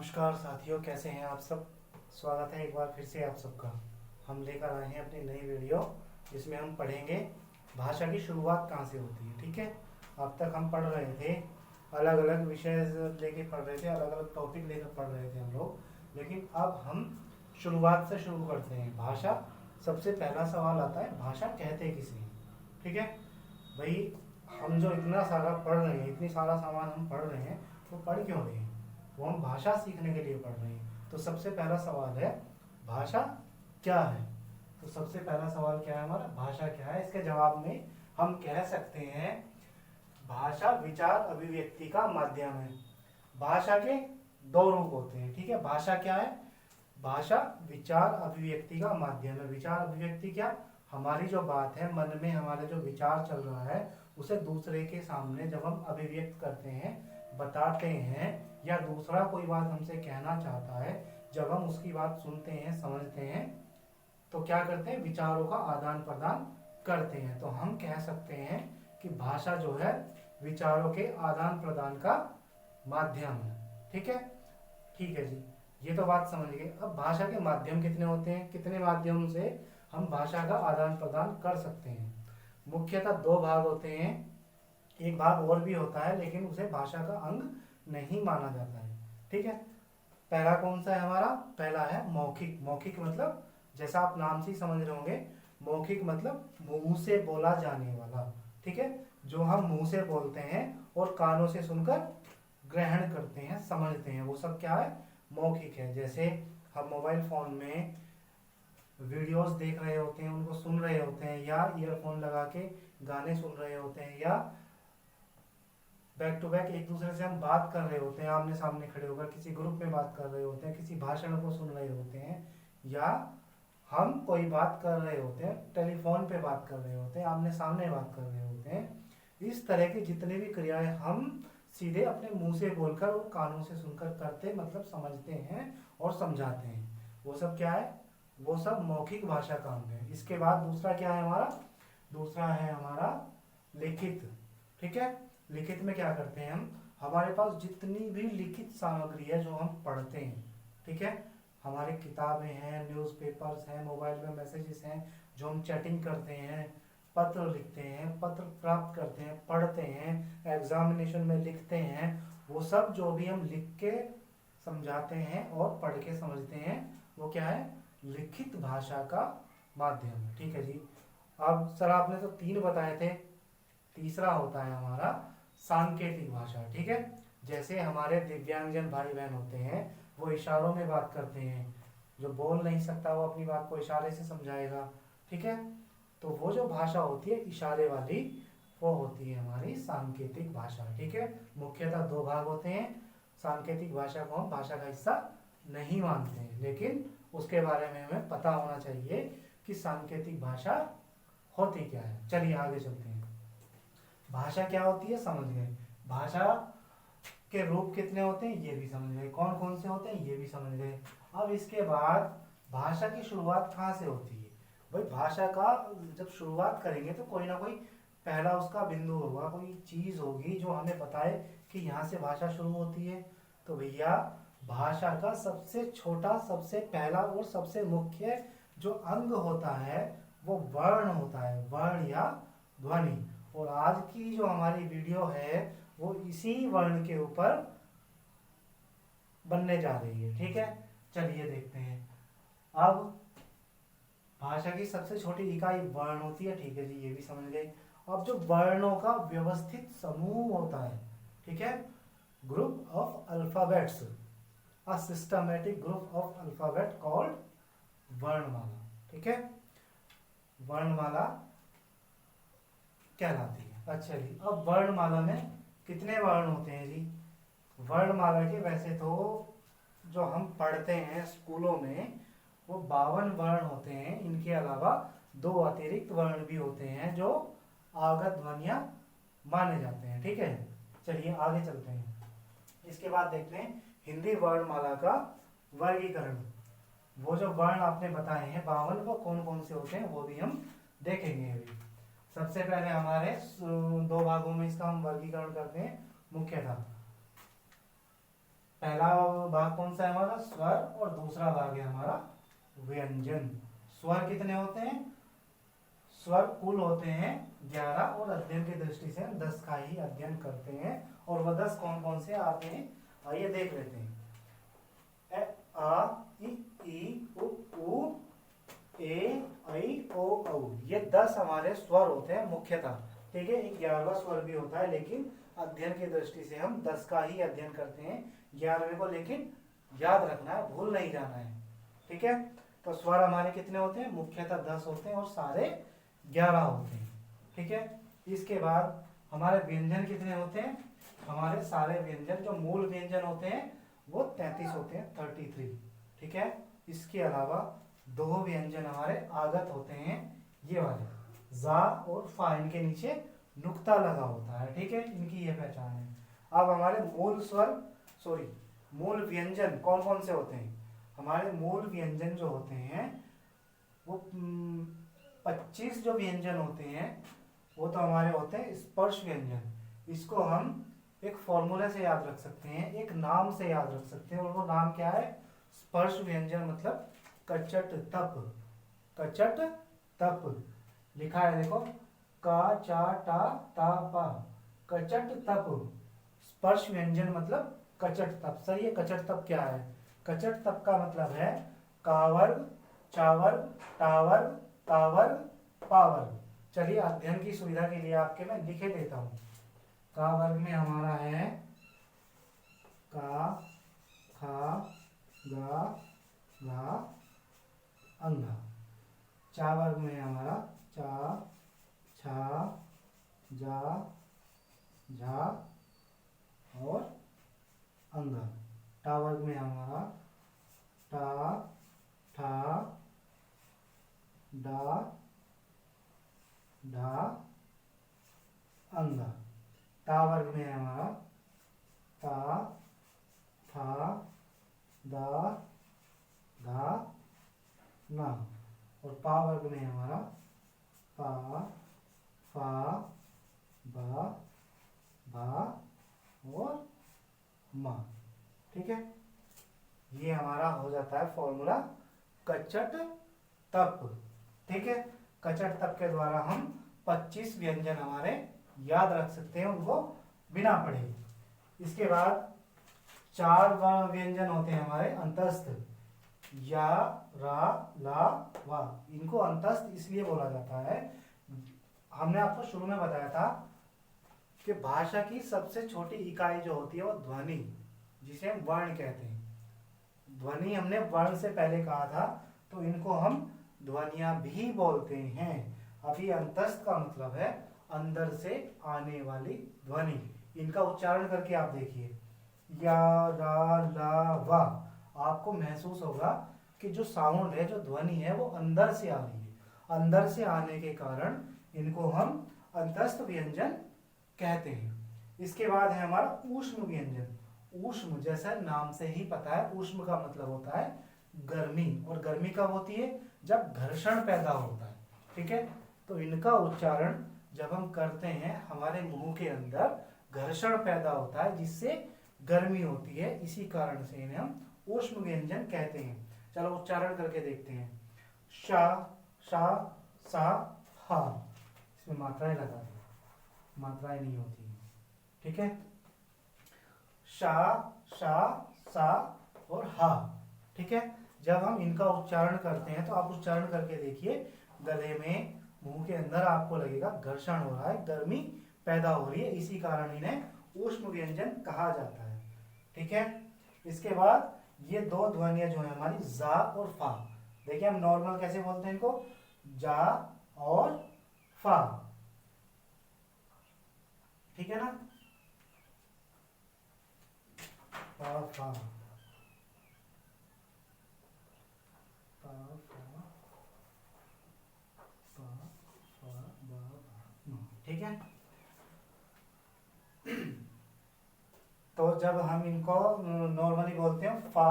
नमस्कार साथियों, कैसे हैं आप सब। स्वागत है एक बार फिर से आप सबका। हम लेकर आए हैं अपनी नई वीडियो जिसमें हम पढ़ेंगे भाषा की शुरुआत कहाँ से होती है। ठीक है, अब तक हम पढ़ रहे थे, अलग अलग विषय लेके पढ़ रहे थे, अलग अलग टॉपिक लेकर पढ़ रहे थे हम लोग। लेकिन अब हम शुरुआत से शुरू करते हैं। भाषा, सबसे पहला सवाल आता है, भाषा कहते किसे हैं। ठीक है भाई, हम जो इतना सारा पढ़ रहे हैं, इतनी सारा सामान हम पढ़ रहे हैं, वो पढ़ क्यों रहे हैं? वो हम भाषा सीखने के लिए पढ़ रहे हैं। तो सबसे पहला सवाल है, भाषा क्या है। तो सबसे पहला सवाल क्या है हमारा, भाषा क्या है। इसके जवाब में हम कह सकते हैं, भाषा विचार अभिव्यक्ति का माध्यम है। भाषा के दो रूप होते हैं। ठीक है, भाषा क्या है? भाषा विचार अभिव्यक्ति का माध्यम है। विचार अभिव्यक्ति क्या? हमारी जो बात है, मन में हमारे जो विचार चल रहा है, उसे दूसरे के सामने जब हम अभिव्यक्त करते हैं, बताते हैं, या दूसरा कोई बात हमसे कहना चाहता है, जब हम उसकी बात सुनते हैं, समझते हैं, तो क्या करते हैं? विचारों का आदान प्रदान करते हैं। तो हम कह सकते हैं कि भाषा जो है विचारों के आदान प्रदान का माध्यम है। ठीक है, ठीक है जी, ये तो बात समझ गए। अब भाषा के माध्यम कितने होते हैं, कितने माध्यम से हम भाषा का आदान प्रदान कर सकते हैं? मुख्यतः दो भाग होते हैं। एक भाग और भी होता है, लेकिन उसे भाषा का अंग नहीं माना जाता है। ठीक है, पहला कौन सा है हमारा? पहला है मौखिक। मौखिक मतलब, जैसा आप नाम से ही समझ रहे होंगे, मौखिक मतलब मुंह से बोला जाने वाला। ठीक है, जो हम मुंह से बोलते हैं और कानों से सुनकर ग्रहण करते हैं, समझते हैं, वो सब क्या है? मौखिक है। जैसे हम मोबाइल फोन में वीडियोस देख रहे होते हैं, उनको सुन रहे होते हैं, या ईयरफोन लगा के गाने सुन रहे होते हैं, या बैक टू बैक एक दूसरे से हम बात कर रहे होते हैं, आमने सामने खड़े होकर किसी ग्रुप में बात कर रहे होते हैं, किसी भाषण को सुन रहे होते हैं, या हम कोई बात कर रहे होते हैं, टेलीफोन पे बात कर रहे होते हैं, आमने सामने बात कर रहे होते हैं। इस तरह की जितनी भी क्रियाएं हम सीधे अपने मुंह से बोलकर और कानों से सुनकर करते, मतलब समझते हैं और समझाते हैं, वो सब क्या है? वो सब मौखिक भाषा का अंग है। इसके बाद दूसरा क्या है हमारा? दूसरा है हमारा लिखित। ठीक है, लिखित में क्या करते हैं हम? हमारे पास जितनी भी लिखित सामग्री है जो हम पढ़ते हैं, ठीक है, हमारी किताबें हैं, न्यूज़पेपर्स हैं, मोबाइल में मैसेजेस हैं, जो हम चैटिंग करते हैं, पत्र लिखते हैं, पत्र प्राप्त करते हैं, पढ़ते हैं, एग्जामिनेशन में लिखते हैं, वो सब जो भी हम लिख के समझाते हैं और पढ़ के समझते हैं, वो क्या है? लिखित भाषा का माध्यम है। ठीक है जी, अब सर आपने तो तीन बताए थे, तीसरा होता है हमारा सांकेतिक भाषा। ठीक है, जैसे हमारे दिव्यांगजन भाई बहन होते हैं, वो इशारों में बात करते हैं, जो बोल नहीं सकता वो अपनी बात को इशारे से समझाएगा। ठीक है, तो वो जो भाषा होती है इशारे वाली, वो होती है हमारी सांकेतिक भाषा। ठीक है, मुख्यतः दो भाग होते हैं। सांकेतिक भाषा को हम भाषा का हिस्सा नहीं मानते हैं, लेकिन उसके बारे में हमें पता होना चाहिए कि सांकेतिक भाषा होती क्या है। चलिए आगे चलते हैं। भाषा क्या होती है समझ गए, भाषा के रूप कितने होते हैं ये भी समझ गए, कौन कौन से होते हैं ये भी समझ गए। अब इसके बाद भाषा की शुरुआत कहाँ से होती है? भाई भाषा का जब शुरुआत करेंगे तो कोई ना कोई पहला उसका बिंदु होगा, कोई चीज होगी जो हमें बताए कि यहाँ से भाषा शुरू होती है। तो भैया भाषा का सबसे छोटा, सबसे पहला और सबसे मुख्य जो अंग होता है वो वर्ण होता है, वर्ण या ध्वनि। और आज की जो हमारी वीडियो है वो इसी वर्ण के ऊपर बनने जा रही है। ठीक है, चलिए देखते हैं। अब भाषा की सबसे छोटी इकाई वर्ण होती है। ठीक है जी, ये भी समझ गए। अब जो वर्णों का व्यवस्थित समूह होता है, ठीक है, group of alphabets, a systematic group of alphabet called वर्णमाला। ठीक है, वर्णमाला कहलाती है। अच्छा जी, अब वर्णमाला में कितने वर्ण होते हैं जी? वर्णमाला के वैसे तो जो हम पढ़ते हैं स्कूलों में वो 52 वर्ण होते हैं। इनके अलावा दो अतिरिक्त वर्ण भी होते हैं जो आगत ध्वनियां माने जाते हैं। ठीक है, चलिए आगे चलते हैं। इसके बाद देखते हैं हिंदी वर्णमाला का वर्गीकरण। वो जो वर्ण आपने बताए हैं 52, वो कौन कौन से होते हैं वो भी हम देखेंगे अभी। सबसे पहले हमारे दो भागों में इसका हम वर्गीकरण करते हैं मुख्यतः। पहला भाग कौन सा है हमारा, स्वर, और दूसरा भाग है हमारा व्यंजन। स्वर कितने होते हैं, स्वर कुल होते हैं 11, और अध्ययन की दृष्टि से हम 10 का ही अध्ययन करते हैं। और वह 10 कौन कौन से आपने, आइए देख लेते हैं। ए आ इ ई उ ए ऐ ओ औ, ये 10 हमारे स्वर होते हैं मुख्यतः, ठीक है। 11वां स्वर भी होता है, लेकिन अध्ययन की दृष्टि से हम 10 का ही अध्ययन करते हैं, 11वें को लेकिन याद रखना है, भूल नहीं जाना है, ठीक है। तो स्वर हमारे कितने होते हैं, मुख्यतः 10 होते हैं और सारे 11 होते हैं, ठीक है। इसके बाद हमारे व्यंजन कितने होते हैं, हमारे सारे व्यंजन जो मूल व्यंजन होते हैं वो 33 होते हैं, 33, ठीक है। इसके अलावा 2 व्यंजन हमारे आगत होते हैं, ये वाले जा और फा, इनके नीचे नुक्ता लगा होता है, ठीक है, इनकी ये पहचान है। अब हमारे मूल स्वर, सॉरी मूल व्यंजन कौन कौन से होते हैं, हमारे मूल व्यंजन जो होते हैं वो 25 जो व्यंजन होते हैं वो तो हमारे होते हैं स्पर्श व्यंजन। इसको हम एक फॉर्मूले से याद रख सकते हैं, एक नाम से याद रख सकते हैं, और वो नाम क्या है, स्पर्श व्यंजन, मतलब कचट तप, कचट तप लिखा है, देखो का चा टा ता पा, कचट तप, स्पर्श व्यंजन मतलब कचट तप। सही है, कचट तप क्या है, कचट तप का मतलब है कावर्ग, चावर्ग, टावर्ग, तावर्ग, पावर्ग। चलिए अध्ययन की सुविधा के लिए आपके मैं लिखे देता हूं। का वर्ग में हमारा है का, खा, गा, घा, अंगा। चा वर्ग में हमारा चा, छा, जा, झा और अंगा। टा वर्ग में हमारा टा, ठा, डा, ढा, अंगा। ता वर्ग में हमारा ता, था, दा, धा, ना। और पा वर्ग में हमारा पा, फा, बा, भा और मा, ठीक है। ये हमारा हो जाता है फॉर्मूला कचट तप, ठीक है। कचट तप के द्वारा हम 25 व्यंजन हमारे याद रख सकते हैं उनको बिना पढ़े। इसके बाद 4 व्यंजन होते हैं हमारे अंतस्थ, या, रा, ला, वा। इनको अंतस्थ इसलिए बोला जाता है, हमने आपको शुरू में बताया था कि भाषा की सबसे छोटी इकाई जो होती है वो ध्वनि, जिसे हम वर्ण कहते हैं। ध्वनि हमने वर्ण से पहले कहा था, तो इनको हम ध्वनियां भी बोलते हैं। अभी अंतस्थ का मतलब है अंदर से आने वाली ध्वनि। इनका उच्चारण करके आप देखिए, या, रा, ला, वा। आपको महसूस होगा कि जो साउंड है, जो ध्वनि है, वो अंदर से आ रही है। अंदर से आने के कारण इनको हम अंतस्थ व्यंजन कहते हैं। इसके बाद है हमारा ऊष्म व्यंजन। ऊष्म जैसा नाम से ही पता है, ऊष्म का मतलब होता है गर्मी, और गर्मी कब होती है, जब घर्षण पैदा होता है, ठीक है। तो इनका उच्चारण जब हम करते हैं, हमारे मुंह के अंदर घर्षण पैदा होता है, जिससे गर्मी होती है, इसी कारण से इन्हें हम ऊष्म व्यंजन कहते हैं। चलो उच्चारण करके देखते हैं। शा, शा, सा, हा। इसमें मात्राएं लगा दी, मात्राएं नहीं होती हैं, ठीक है। शा, शा, सा और हा, ठीक है। जब हम इनका उच्चारण करते हैं तो आप उच्चारण करके देखिए, गले में, मुंह के अंदर आपको लगेगा घर्षण हो रहा है, गर्मी पैदा हो रही है, इसी कारण इन्हें ऊष्म व्यंजन कहा जाता है, ठीक है। इसके बाद ये 2 ध्वनियां जो है हमारी जा और फा, देखिए हम नॉर्मल कैसे बोलते हैं इनको, जा और फा, ठीक है ना, फा, फा, ठीक है। तो जब हम इनको नॉर्मली बोलते हैं फा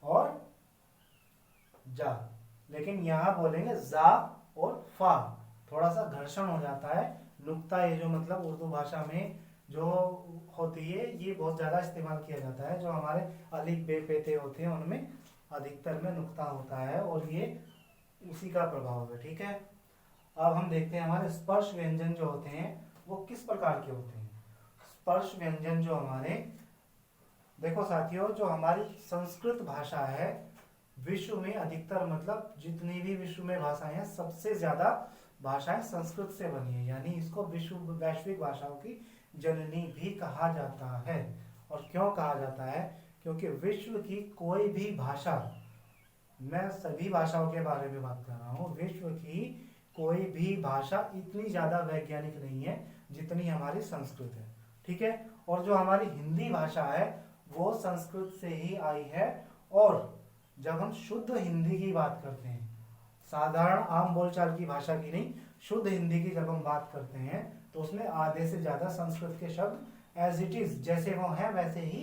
और जा, लेकिन यहां बोलेंगे जा और फा, थोड़ा सा घर्षण हो जाता है। नुक्ता, ये जो मतलब उर्दू भाषा में जो होती है ये बहुत ज़्यादा इस्तेमाल किया जाता है। जो हमारे अलिफ बे पे ते होते हैं उनमें अधिकतर में नुक्ता होता है और ये उसी का प्रभाव है। ठीक है, अब हम देखते हैं हमारे स्पर्श व्यंजन जो होते हैं वो किस प्रकार के होते हैं। स्पर्श व्यंजन जो हमारे, देखो साथियों, जो हमारी संस्कृत भाषा है विश्व में अधिकतर, मतलब जितनी भी विश्व में भाषाएं हैं सबसे ज्यादा भाषाएं संस्कृत से बनी है, यानी इसको विश्व वैश्विक भाषाओं की जननी भी कहा जाता है। और क्यों कहा जाता है? क्योंकि विश्व की कोई भी भाषा, मैं सभी भाषाओं के बारे में बात कर रहा हूँ, विश्व की कोई भी भाषा इतनी ज्यादा वैज्ञानिक नहीं है जितनी हमारी संस्कृत है। ठीक है, और जो हमारी हिंदी भाषा है वो संस्कृत से ही आई है। और जब हम शुद्ध हिंदी की बात करते हैं, साधारण आम बोलचाल की भाषा की नहीं, शुद्ध हिंदी की जब हम बात करते हैं तो उसमें आधे से ज्यादा संस्कृत के शब्द एज इट इज जैसे वो हैं वैसे ही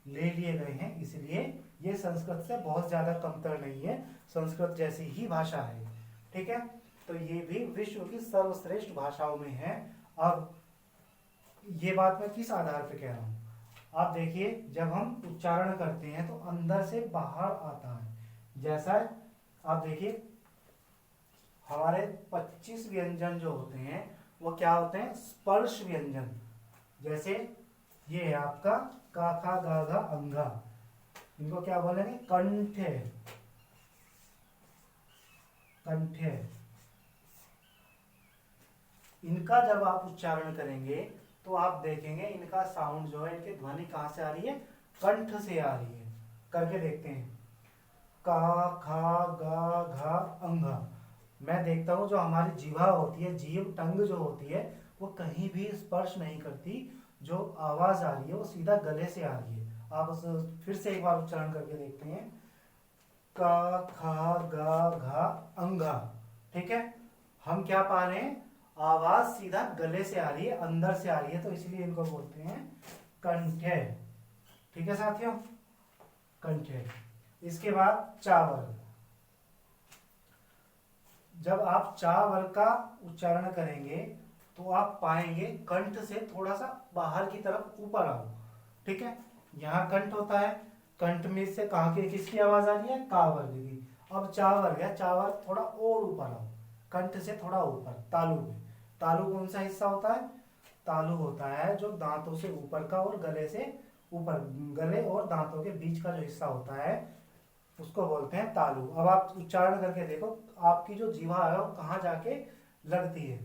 ले लिए गए हैं, इसलिए ये संस्कृत से बहुत ज्यादा कमतर नहीं है, संस्कृत जैसी ही भाषा है। ठीक है, तो ये भी विश्व की सर्वश्रेष्ठ भाषाओं में है। अब ये बात मैं किस आधार पे कह रहा हूँ, आप देखिए जब हम उच्चारण करते हैं तो अंदर से बाहर आता है। जैसा आप देखिए हमारे 25 व्यंजन जो होते हैं वो क्या होते हैं? स्पर्श व्यंजन। जैसे ये है आपका का खा गा घा अंगा, इनको क्या बोलेंगे? कंठे। कंठे, इनका जब आप उच्चारण करेंगे तो आप देखेंगे इनका साउंड जो है, इनकी ध्वनि कहां से आ रही है? कंठ से आ रही है। करके देखते हैं, का खा गा घा अंगा। मैं देखता हूं जो हमारी जीवा होती है, जीव टंग जो होती है वो कहीं भी स्पर्श नहीं करती, जो आवाज आ रही है वो सीधा गले से आ रही है। आप उस फिर से एक बार उच्चारण करके देखते हैं, का खा गा घा अंगा। ठीक है, हम क्या पा रहे हैं? आवाज सीधा गले से आ रही है, अंदर से आ रही है, तो इसलिए इनको बोलते हैं कंठे। ठीक है साथियों, कंठे। इसके बाद चावल। जब आप चावल का उच्चारण करेंगे तो आप पाएंगे कंठ से थोड़ा सा बाहर की तरफ ऊपर आओ। ठीक है, यहाँ कंठ होता है, कंठ में से कहा के किसकी आवाज आ रही है? का वर्ग की। अब चा वर्ग है, चा वर्ग थोड़ा और ऊपर आओ, कंठ से थोड़ा ऊपर, तालु में। तालु कौन सा हिस्सा होता है? तालु होता है जो दांतों से ऊपर का और गले से ऊपर, गले और दांतों के बीच का जो हिस्सा होता है उसको बोलते हैं तालु। अब आप उच्चारण करके देखो आपकी जो जीवा है वो कहाँ जाके लगती है?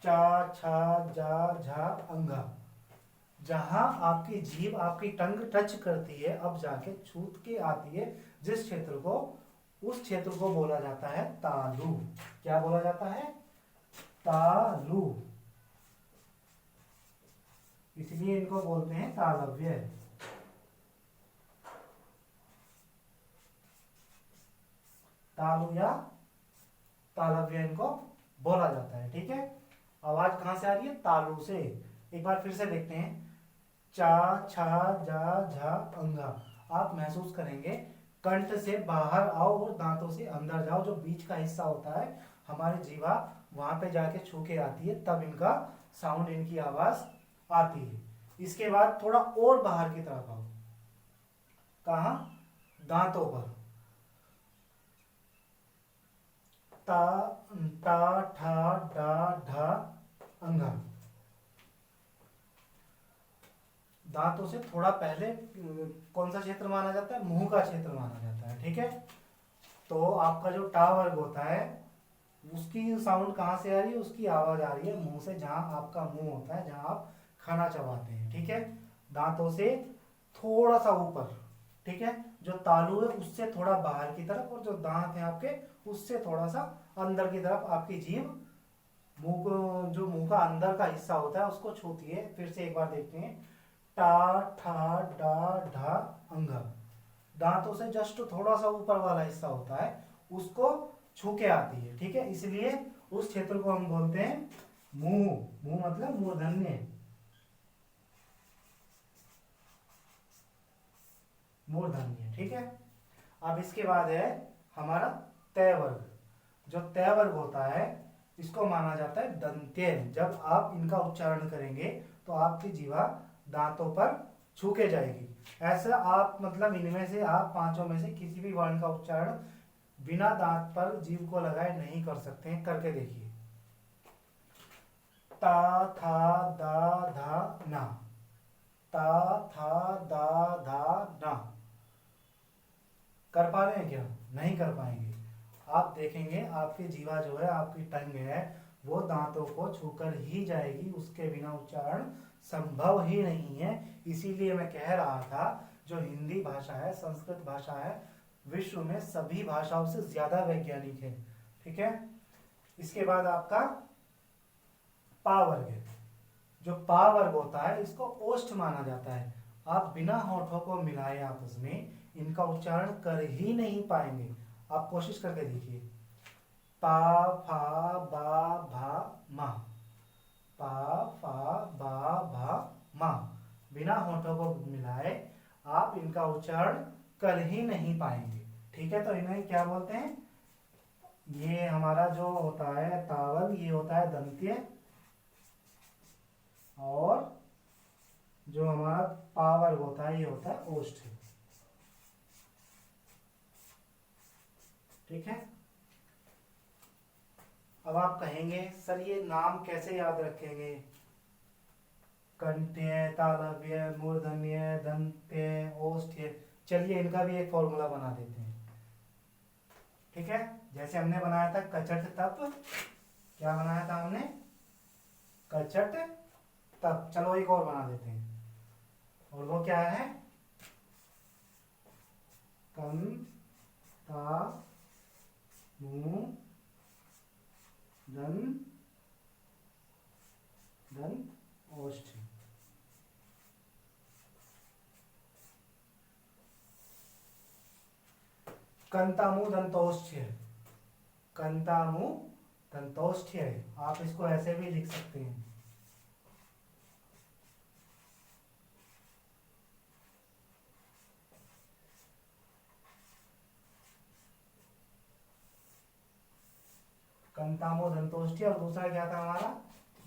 चा छा जा झा अंगा। जहां आपकी जीभ, आपकी टंग टच करती है अब जाके छूत के आती है जिस क्षेत्र को, उस क्षेत्र को बोला जाता है तालु। क्या बोला जाता है? तालु। इसलिए इनको बोलते हैं तालव्य। तालु या तालव्य इनको बोला जाता है। ठीक है, आवाज कहां से आ रही है? तालु से। एक बार फिर से देखते हैं, चा छा जा झा अंगा। आप महसूस करेंगे कंठ से बाहर आओ और दांतों से अंदर जाओ, जो बीच का हिस्सा होता है हमारी जीवा वहां पे जाके छू के आती है, तब इनका साउंड, इनकी आवाज आती है। इसके बाद थोड़ा और बाहर की तरफ आओ, कहा? दांतों पर। ता टा ठा डा ढा अंगा। दांतों से थोड़ा पहले कौन सा क्षेत्र माना जाता है? मुंह का क्षेत्र माना जाता है। ठीक है, तो आपका जो टा वर्ग होता है उसकी साउंड कहां से आ रही है? उसकी आवाज आ रही है मुंह से, जहां आपका मुंह होता है, जहां आप खाना चबाते हैं। ठीक है, दांतों से थोड़ा सा ऊपर। ठीक है, जो तालु है उससे थोड़ा बाहर की तरफ, और जो दांत है आपके उससे थोड़ा सा अंदर की तरफ आपकी जीभ मुंह को, जो मुंह का अंदर का हिस्सा होता है उसको छूती है। फिर से एक बार देखते हैं, टा ठा डा ढा अंगा। दांतों से जस्ट थोड़ा सा ऊपर वाला हिस्सा होता है उसको छू के आती है। ठीक है, इसलिए उस क्षेत्र को हम बोलते हैं मुंह। मुंह मतलब मूर्धन्य, मूर्धन्य। ठीक है, अब इसके बाद है हमारा तय वर्ग। जो तय वर्ग होता है इसको माना जाता है दंत्य। जब आप इनका उच्चारण करेंगे तो आपकी जीवा दांतों पर छू के जाएगी। ऐसा आप मतलब इनमें से आप पांचों में से किसी भी वर्ण का उच्चारण बिना दांत पर जीभ को लगाए नहीं कर सकते हैं। करके देखिए, ता था दा धा ना, ता था दा धा ना। कर पा रहे हैं क्या? नहीं कर पाएंगे। आप देखेंगे आपकी जीवा जो है, आपकी टंग है, वो दांतों को छूकर ही जाएगी, उसके बिना उच्चारण संभव ही नहीं है। इसीलिए मैं कह रहा था जो हिंदी भाषा है, संस्कृत भाषा है, विश्व में सभी भाषाओं से ज्यादा वैज्ञानिक है। ठीक है। इसके बाद आपका पा वर्ग है। जो पा वर्ग होता है इसको ओष्ठ माना जाता है। आप बिना होठों को मिलाए आपस में इनका उच्चारण कर ही नहीं पाएंगे। आप कोशिश करके देखिए, पा फा बा भा मा, पा फा बा भा मा। बिना होठों को मिलाए आप इनका उच्चारण कर ही नहीं पाएंगे। ठीक है। तो इन्हें क्या बोलते हैं? ये हमारा जो होता है तावल, ये होता है दंत्य, और जो हमारा पावर होता है ये होता है ओष्ठ। ठीक है। अब आप कहेंगे सर ये नाम कैसे याद रखेंगे? कंठ्य, तालव्य, मूर्धन्य, दंत्य, ओष्ठ्य। चलिए इनका भी एक फॉर्मूला बना देते हैं। ठीक है। जैसे हमने बनाया था कचट तप, क्या बनाया था हमने? कचट तप। चलो एक और बना देते हैं, और वो क्या है? कं ता मु दन दन ओष्ठ। कंतामु दंतोष्ठ्य, कंतामु दंतोष्ठ्य। आप इसको ऐसे भी लिख सकते हैं। कंतामो दंतोष्ठ्य। और दूसरा क्या था हमारा?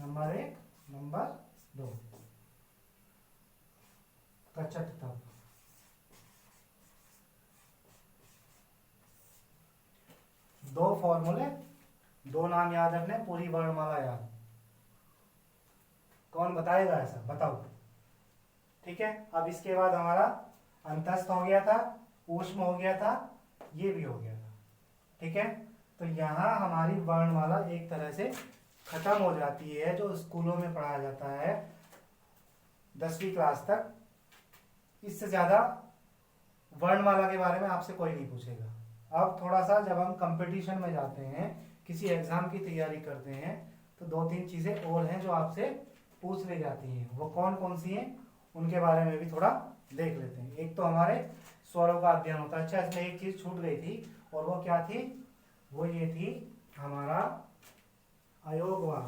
नंबर 1, नंबर 2 कचट तप। दो फॉर्मूले, दो नाम याद रखने, पूरी वर्णमाला याद। कौन बताएगा ऐसा? बताओ। ठीक है। अब इसके बाद हमारा अंतस्थ हो गया था, ऊष्म हो गया था, ये भी हो गया था। ठीक है। तो यहाँ हमारी वर्णमाला एक तरह से खत्म हो जाती है, जो स्कूलों में पढ़ाया जाता है 10वीं क्लास तक। इससे ज्यादा वर्णमाला के बारे में आपसे कोई नहीं पूछेगा। अब थोड़ा सा जब हम कंपटीशन में जाते हैं, किसी एग्जाम की तैयारी करते हैं, तो 2-3 चीजें और हैं जो आपसे पूछ ली जाती हैं। वो कौन कौन सी हैं उनके बारे में भी थोड़ा देख लेते हैं। एक तो हमारे स्वरों का अध्ययन होता है। अच्छा, इसमें एक चीज छूट गई थी, और वो क्या थी? वो ये थी हमारा अयोगवाह।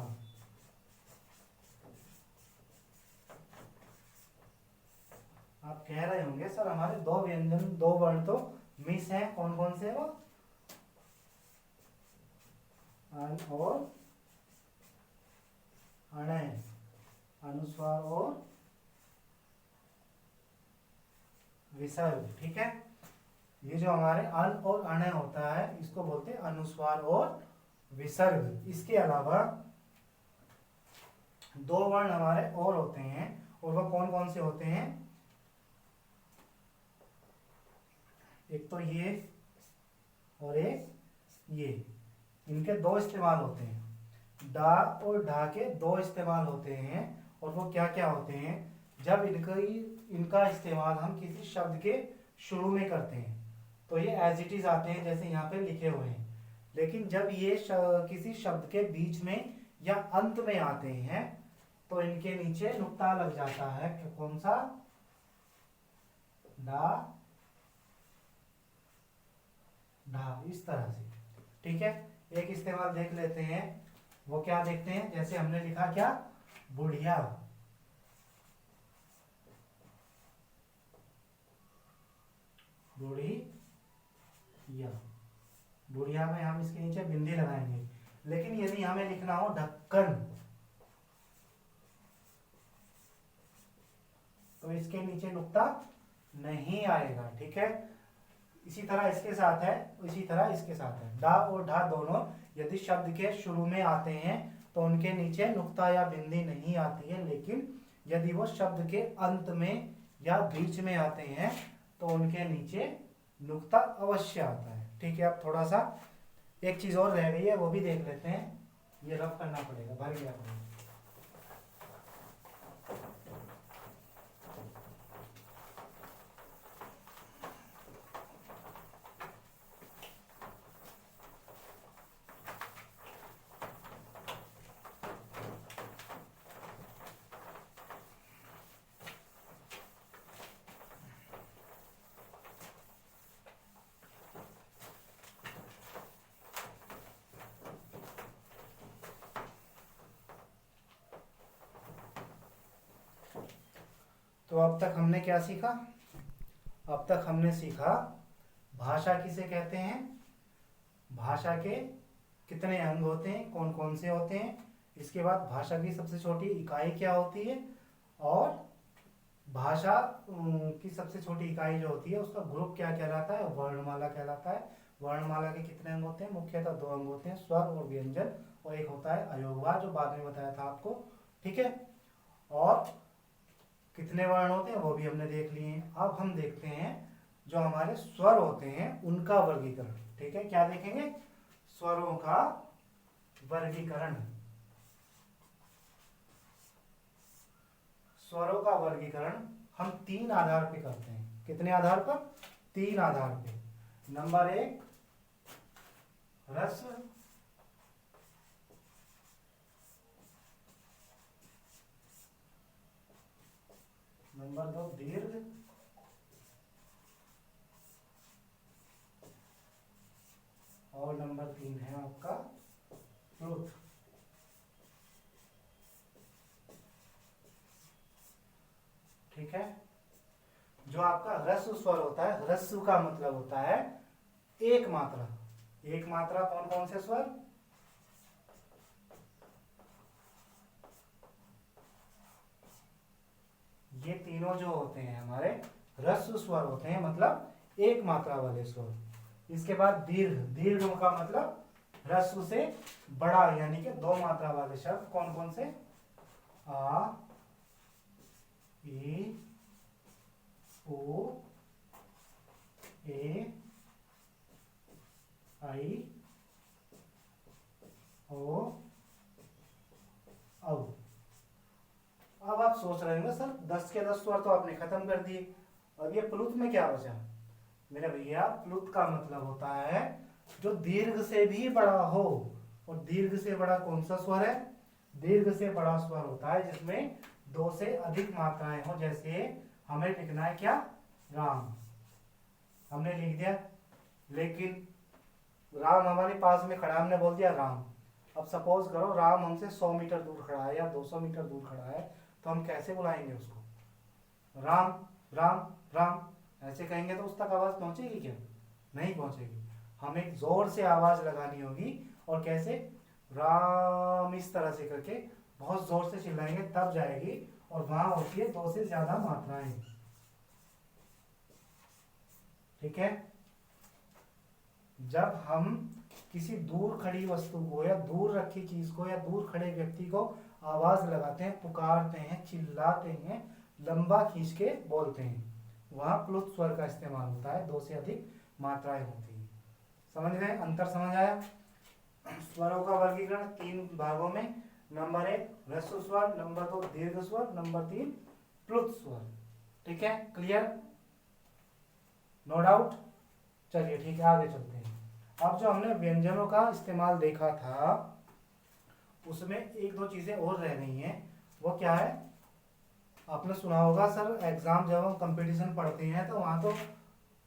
आप कह रहे होंगे सर हमारे 2 व्यंजन, 2 वर्ण तो मिस हैं। कौन कौन से? वो अन और अणय, अनुस्वार और विसर्ग। ठीक है। ये जो हमारे अन और अणय होता है इसको बोलते हैं अनुस्वार और विसर्ग। इसके अलावा 2 वर्ण हमारे और होते हैं, और वह कौन कौन से होते हैं? एक तो ये और एक ये। इनके 2 इस्तेमाल होते हैं। डा और ढा के 2 इस्तेमाल होते हैं, और वो क्या क्या होते हैं? जब इनका इस्तेमाल हम किसी शब्द के शुरू में करते हैं तो ये एज इट इज आते हैं, जैसे यहाँ पे लिखे हुए हैं। लेकिन जब ये किसी शब्द के बीच में या अंत में आते हैं तो इनके नीचे नुक्ता लग जाता है। कौन सा? डा ढा, इस तरह से। ठीक है। एक इस्तेमाल देख लेते हैं। वो क्या देखते हैं? जैसे हमने लिखा क्या? बुढ़िया। बुढ़िया, बुढ़िया में हम इसके नीचे बिंदी लगाएंगे। लेकिन यदि हमें लिखना हो ढक्कन, इसके नीचे नुक्ता नहीं आएगा, ठीक है। इसी तरह इसके साथ है, इसी तरह इसके साथ है। डा और ढा दोनों यदि शब्द के शुरू में आते हैं तो उनके नीचे नुक्ता या बिंदी नहीं आती है, लेकिन यदि वो शब्द के अंत में या बीच में आते हैं तो उनके नीचे नुक्ता अवश्य आता है, ठीक है। अब थोड़ा सा एक चीज और रह गई है, वो भी देख लेते हैं। ये रफ करना पड़ेगा, भर गया पड़ेगा। तो अब तक हमने क्या सीखा? अब तक हमने सीखा भाषा किसे कहते हैं, भाषा के कितने अंग होते हैं, कौन कौन से होते हैं, इसके बाद भाषा की सबसे छोटी इकाई क्या होती है, और भाषा की सबसे छोटी इकाई जो होती है उसका ग्रुप क्या कहलाता है, वर्णमाला कहलाता है। वर्णमाला के कितने अंग होते हैं? मुख्यतः दो अंग होते हैं, स्वर और व्यंजन, और एक होता है अयोगवार जो बाद में बताया था आपको, ठीक है। और कितने वर्ण होते हैं वो भी हमने देख लिए हैं। अब हम देखते हैं जो हमारे स्वर होते हैं उनका वर्गीकरण, ठीक है। क्या देखेंगे? स्वरों का वर्गीकरण। स्वरों का वर्गीकरण हम तीन आधार पे करते हैं। कितने आधार पर? तीन आधार पे। नंबर एक ह्रस्व, नंबर दो दीर्घ, और नंबर तीन है आपका प्लुत। ठीक है। जो आपका ह्रस्व स्वर होता है, ह्रस्व का मतलब होता है एक मात्रा। एक मात्रा कौन कौन से स्वर? ये तीनों जो होते हैं हमारे ह्रस्व स्वर होते हैं, मतलब एक मात्रा वाले स्वर। इसके बाद दीर्घ, दीर्घ का मतलब ह्रस्व से बड़ा, यानी कि दो मात्रा वाले शब्द। कौन कौन से? आ, ई, उ, ए, आई, ओ, औ। अब आप सोच रहे होंगे सर 10 के 10 स्वर तो आपने खत्म कर दिए, अब ये प्लुत में क्या बचा? मेरे भैया प्लुत का मतलब होता है जो दीर्घ से भी बड़ा हो। और दीर्घ से बड़ा कौन सा स्वर है? दीर्घ से बड़ा स्वर होता है जिसमें दो से अधिक मात्राएं हो। जैसे हमें लिखना है क्या? राम, हमने लिख दिया, लेकिन राम हमारे पास में खड़ा, हमने बोल दिया राम। अब सपोज करो राम हमसे 100 मीटर दूर खड़ा है या 200 मीटर दूर खड़ा है, तो हम कैसे बुलाएंगे उसको? राम राम राम ऐसे कहेंगे तो उस तक आवाज पहुंचेगी क्या? नहीं पहुंचेगी। हमें जोर से आवाज लगानी होगी। और कैसे? राम, इस तरह से करके बहुत जोर से चिल्लाएंगे तब जाएगी। और वहां होती है दो से ज्यादा मात्राएं, ठीक है। जब हम किसी दूर खड़ी वस्तु को या दूर रखी चीज को या दूर खड़े व्यक्ति को आवाज लगाते हैं, पुकारते हैं, चिल्लाते हैं, लंबा खींच के बोलते हैं, वहां प्लुत स्वर का इस्तेमाल होता है। दो से अधिक मात्राएं होती है। समझ गए? अंतर समझ आया? स्वरों का वर्गीकरण तीन भागों में। नंबर एक ह्रस्व स्वर, नंबर दो दीर्घ स्वर, नंबर तीन प्लुत स्वर। ठीक है, क्लियर? No doubt? चलिए ठीक है, आगे चलते हैं। अब जो हमने व्यंजनों का इस्तेमाल देखा था उसमें एक दो चीजें और रह गई हैं। वो क्या है? आपने सुना होगा सर, एग्जाम जब हम कंपटीशन पढ़ते हैं तो वहां तो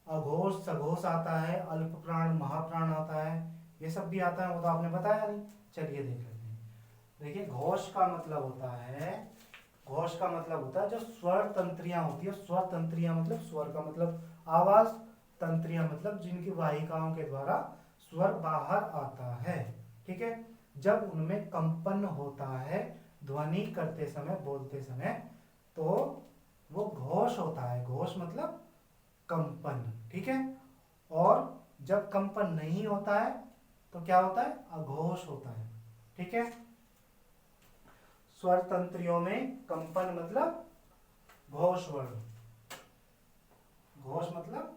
अघोष सघोष आता है, अल्प प्राण महाप्राण आता है, ये सब भी आता है। वो तो आपने बताया नहीं। चलिए देख लेते हैं। देखिए घोष का मतलब होता है, घोष का मतलब होता है जो स्वर तंत्रियां होती है। स्वर तंत्रियां मतलब स्वर का मतलब आवाज, तंत्रियां मतलब जिनकी वाहिकाओं के द्वारा स्वर बाहर आता है। ठीक है, जब उनमें कंपन होता है ध्वनि करते समय, बोलते समय, तो वो घोष होता है। घोष मतलब कंपन, ठीक है। और जब कंपन नहीं होता है तो क्या होता है, अघोष होता है, ठीक है। स्वर तंत्रियों में कंपन मतलब घोष वर्ण, घोष मतलब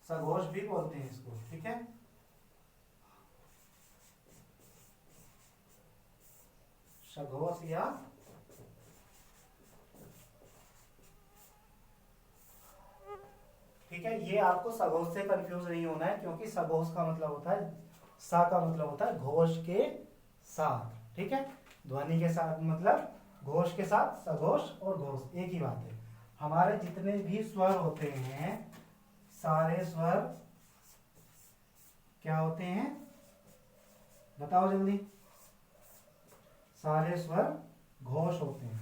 सघोष भी बोलते हैं इसको, ठीक है। सघोष या ठीक है। ये आपको सघोष से कंफ्यूज नहीं होना है, क्योंकि सघोष का मतलब होता है, सा का मतलब होता है घोष के साथ, ठीक है। ध्वनि के साथ मतलब घोष के साथ, सघोष और घोष एक ही बात है। हमारे जितने भी स्वर होते हैं, सारे स्वर क्या होते हैं, बताओ जल्दी। सारे स्वर घोष होते हैं,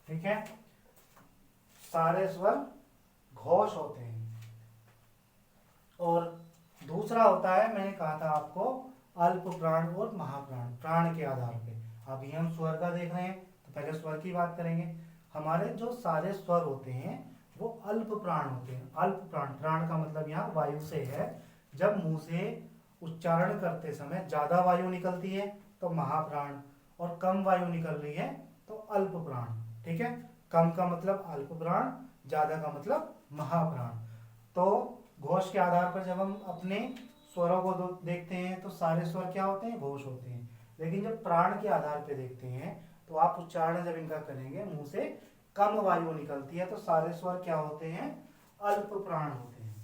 ठीक है। सारे स्वर घोष होते हैं। और दूसरा होता है, मैंने कहा था आपको, अल्प प्राण और महाप्राण, प्राण के आधार पे। अभी हम स्वर का देख रहे हैं तो पहले स्वर की बात करेंगे। हमारे जो सारे स्वर होते हैं वो अल्प प्राण होते हैं। अल्प प्राण, प्राण का मतलब यहाँ वायु से है। जब मुंह से उच्चारण करते समय ज्यादा वायु निकलती है तो महाप्राण, और कम वायु निकल रही है तो अल्प प्राण, ठीक है। कम का मतलब अल्प प्राण, ज्यादा का मतलब महाप्राण। तो घोष के आधार पर जब हम अपने स्वरों को देखते हैं तो सारे स्वर क्या होते हैं, घोष होते हैं। लेकिन जब प्राण के आधार पर देखते हैं तो आप उच्चारण जब इनका करेंगे, मुंह से कम वायु निकलती है तो सारे स्वर क्या होते हैं, अल्प प्राण होते हैं।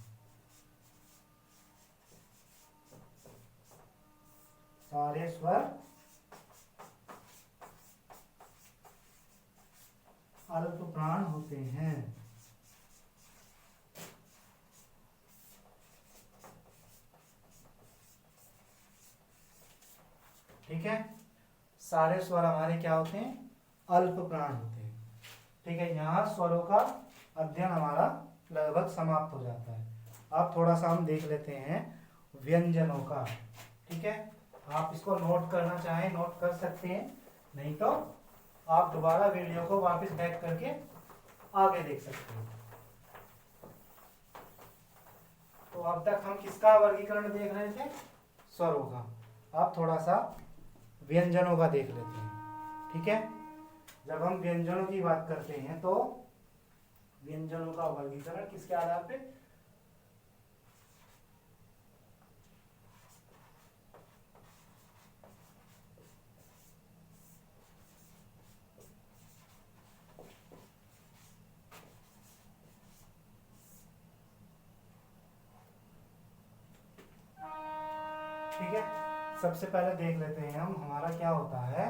सारे स्वर अल्प प्राण होते हैं, ठीक है। सारे स्वर हमारे क्या होते हैं, अल्प प्राण होते हैं, ठीक है। यहाँ स्वरों का अध्ययन हमारा लगभग समाप्त हो जाता है। अब थोड़ा सा हम देख लेते हैं व्यंजनों का, ठीक है। आप इसको नोट करना चाहें नोट कर सकते हैं, नहीं तो आप दोबारा वीडियो को वापस बैक करके आगे देख सकते हैं। तो अब तक हम किसका वर्गीकरण देख रहे थे, स्वरों का। अब थोड़ा सा व्यंजनों का देख लेते हैं, ठीक है। जब हम व्यंजनों की बात करते हैं तो व्यंजनों का वर्गीकरण किसके आधार पे, ठीक है। सबसे पहले देख लेते हैं हम, हमारा क्या होता है,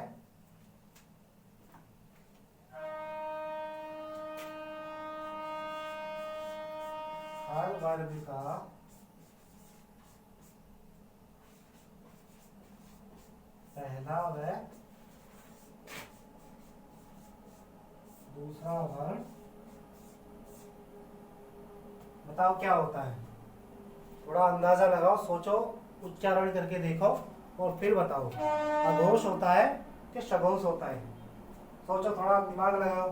हर वर्ग का पहला व दूसरा वर्ण, बताओ क्या होता है, थोड़ा अंदाजा लगाओ, सोचो, उच्चारण करके देखो और फिर बताओ अघोष होता है कि सघोष होता है। सोचो, थोड़ा दिमाग लगाओ।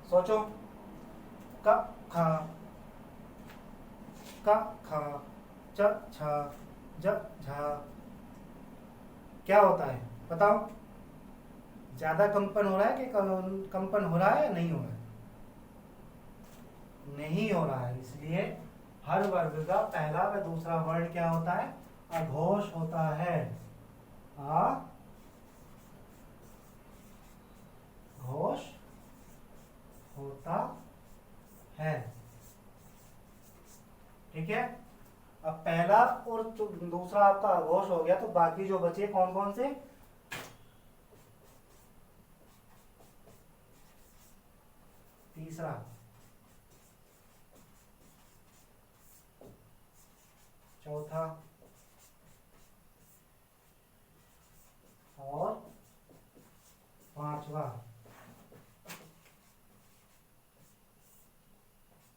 सोचो, क ख, क ख, च छ, ज झ, क्या होता है बताओ। ज्यादा कंपन हो रहा है कि कंपन हो रहा है या नहीं हो रहा है, नहीं हो रहा है। इसलिए हर वर्ग का पहला व दूसरा वर्ण क्या होता है, अघोष होता है। अघोष होता है, ठीक है। अब पहला और दूसरा आपका अघोष हो गया, तो बाकी जो बचे कौन कौन से, तीसरा, चौथा और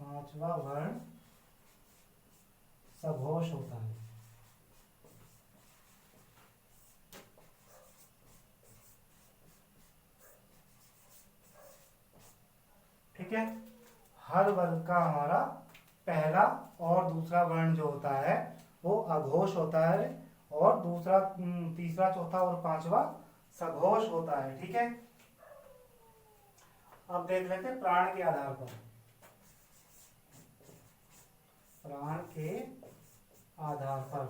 पांचवा वर्ण सघोष होता है। ठीक है, हर वर्ग का हमारा पहला और दूसरा वर्ण जो होता है वो अघोष होता है और दूसरा, तीसरा, चौथा और पांचवा सघोष होता है। ठीक है, अब देख लेते हैं प्राण के आधार पर। प्राण के आधार पर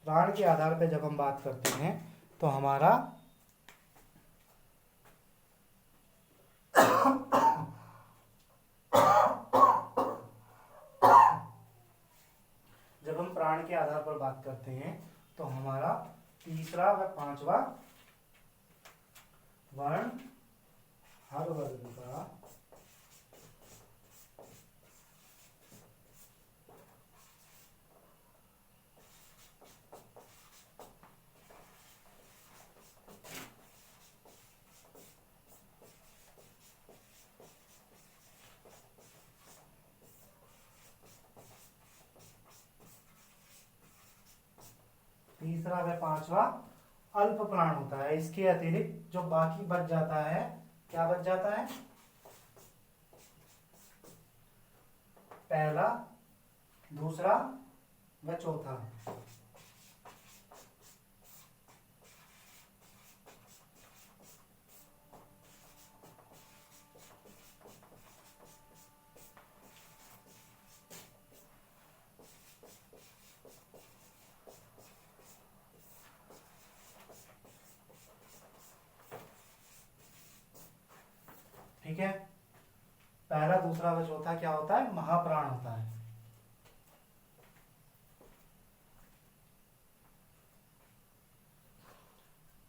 प्राण के आधार पर जब हम बात करते हैं तो हमारा जब हम प्राण के आधार पर बात करते हैं तो हमारा तीसरा व पांचवा वर्ण हर वर्ग का तीसरा व पांचवा अल्प प्राण होता है। इसके अतिरिक्त जो बाकी बच जाता है, क्या बच जाता है? पहला, दूसरा व चौथा। ठीक है, पहला, दूसरा व चौथा क्या होता है? महाप्राण होता है।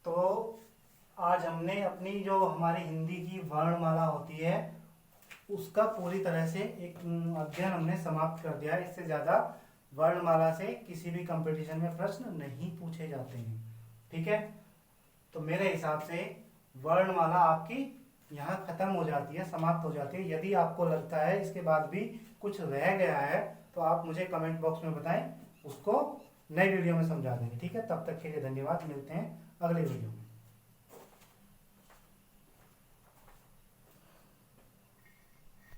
तो आज हमने अपनी जो हमारी हिंदी की वर्णमाला होती है उसका पूरी तरह से एक अध्ययन हमने समाप्त कर दिया है। इससे ज्यादा वर्णमाला से किसी भी कंपटीशन में प्रश्न नहीं पूछे जाते हैं। ठीक है, तो मेरे हिसाब से वर्णमाला आपकी यहाँ खत्म हो जाती है, समाप्त हो जाती है। यदि आपको लगता है इसके बाद भी कुछ रह गया है तो आप मुझे कमेंट बॉक्स में बताएं, उसको नई वीडियो में समझा देंगे। ठीक है, तब तक के लिए धन्यवाद, मिलते हैं अगले वीडियो में।